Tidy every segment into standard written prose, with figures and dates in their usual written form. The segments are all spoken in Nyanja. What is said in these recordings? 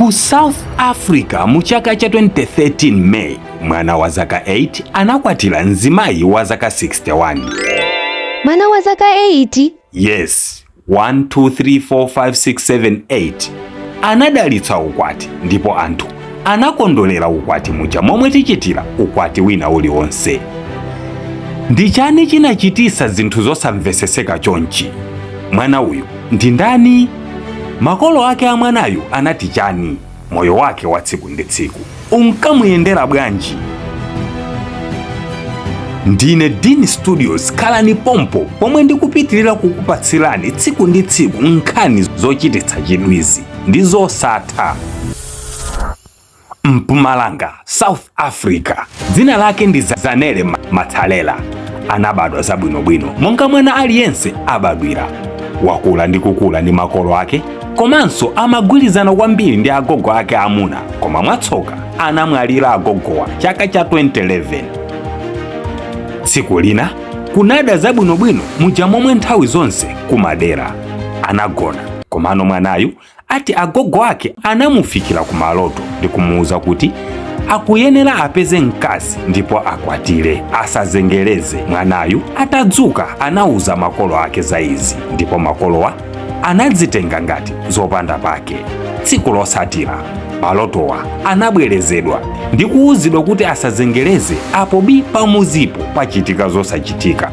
Ku South Africa mu chaka cha 2013 May, mwana wa zaka 8 anakwatira mzimayi wa zaka 61. Mwana wa zaka 8? Yes, 1 2 3 4 5 6 7 8. Anadalitsa ukwati ndipo anthu anakondolera ukwati muja momwe tichitira ukwati wina uliwonse. Ndi chani chinachitisa zinthu zosamveseseka chonchi? Mwana uyu ndi ndani? Makolo ake a mwanayu anati chani? Moyo wake wa tsiku ndi tsiku unkamuyendera bwanji? Ndine Dean Studios, khalani pompo pomwe ndikupitirira kukupatsirani tsiku ndi tsiku nkhani zochititsa chidwizi ndi zosatha. Mpumalanga, South Africa. Dzina lake ndi Zanele Matsalela. Anabadwa zabwinobwino monga mwana aliyense abadwira. Wakula ndi kukula ndi makolo ake, komanso amagwirizana kwambiri ndi agogo ake amuna, koma mwatsoka anamwalira agogowa chaka cha 2011. Tsiku lina kunada zabwinobwino muja momwe nthawi zonse kumadera. Anagona, komano mwanayu ati agogo ake anamufikira kumaloto ndi kumuwuza kuti akuyenera apeze mkazi ndipo akwatire asazengereze. Mwanayu atadzuka anawuza makolo ake za izi, ndipo makolowa anadzitenga ngati zopanda pake. Tsiku losatira malotowa anabwerezedwa ndi kuwuzidwa kuti asazengereze apo pamuzipo pachitika zosachitika.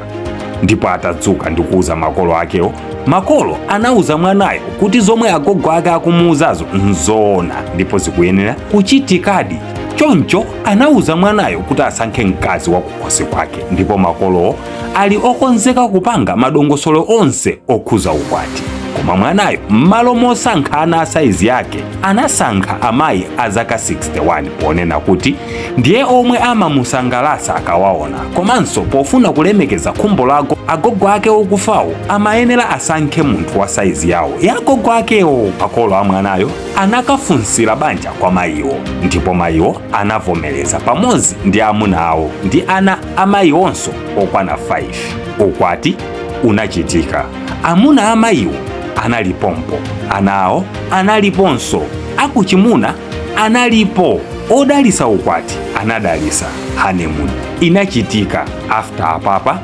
Ndipo atadzuka ndi kuwuza makolo akewo, makolo anawuza mwanayo kuti zomwe agogo ake akumuwuzazo nzoona ndipo zikuyenera kuchitikadi. Choncho anawuza mwanayo kuti asankhe mkazi wa kukhosi kwake, ndipo makolowo ali okonzeka kupanga madongosolo onse okhuza ukwati. Koma mwanayo m'malo mosankha ana a saizi yake anasankha amayi a zaka 61 ponena kuti ndiye omwe amamusangalasa akawaona, komanso pofuna kulemekeza khumbo la agogo ake okufawo amayenera asankhe munthu wa saizi yawo ya agogo akewo. Makolo a mwanayo anakafunsira banja kwa mayiwo, ndipo mayiwo anavomereza pamodzi ndi amuna awo ndi ana amayionso okwana 5. Ukwati unachitika. Amuna amayiwo analipompo, anawo analiponso, akuchimuna analipo. Odalisa ukwati anadalisa. Honeymoon inachitika. After apapa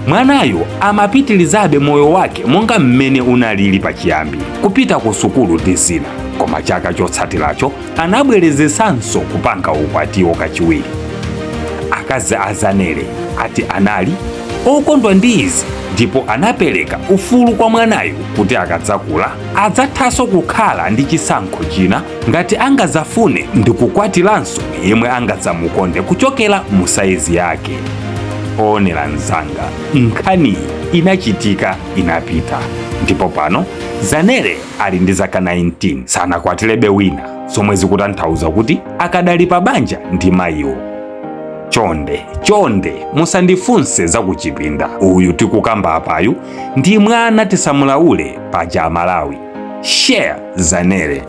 mwanayo amapitilizabe moyo wake monga mmene unalili pachiyambi, kupita ku sukulu ndi zina. Koma chaka chotsatiracho anabwerezesanso kupanga ukwatiwo kachiwiri. Akazi a Zanele ati anali okondwa ndi izi, ndipo anapereka ufulu kwa mwanayu kuti akadzakula adzathanso kukhala ndi chisankho china ngati angazafune ndi kukwatiranso yemwe angadzamukonde kuchokera mu saizi yake. Onera mzanga, nkhani inachitika inapita, ndipo pano Zanele ali ndi zaka 19 sanakwatirebe wina, zomwe zikutanthauza kuti akadali pa banja ndi mayiwo. Chonde musandifunse za kuchipinda. Uyu tikukamba apayu ndi mwana tisamulaule paja Malawi. Share Zanele.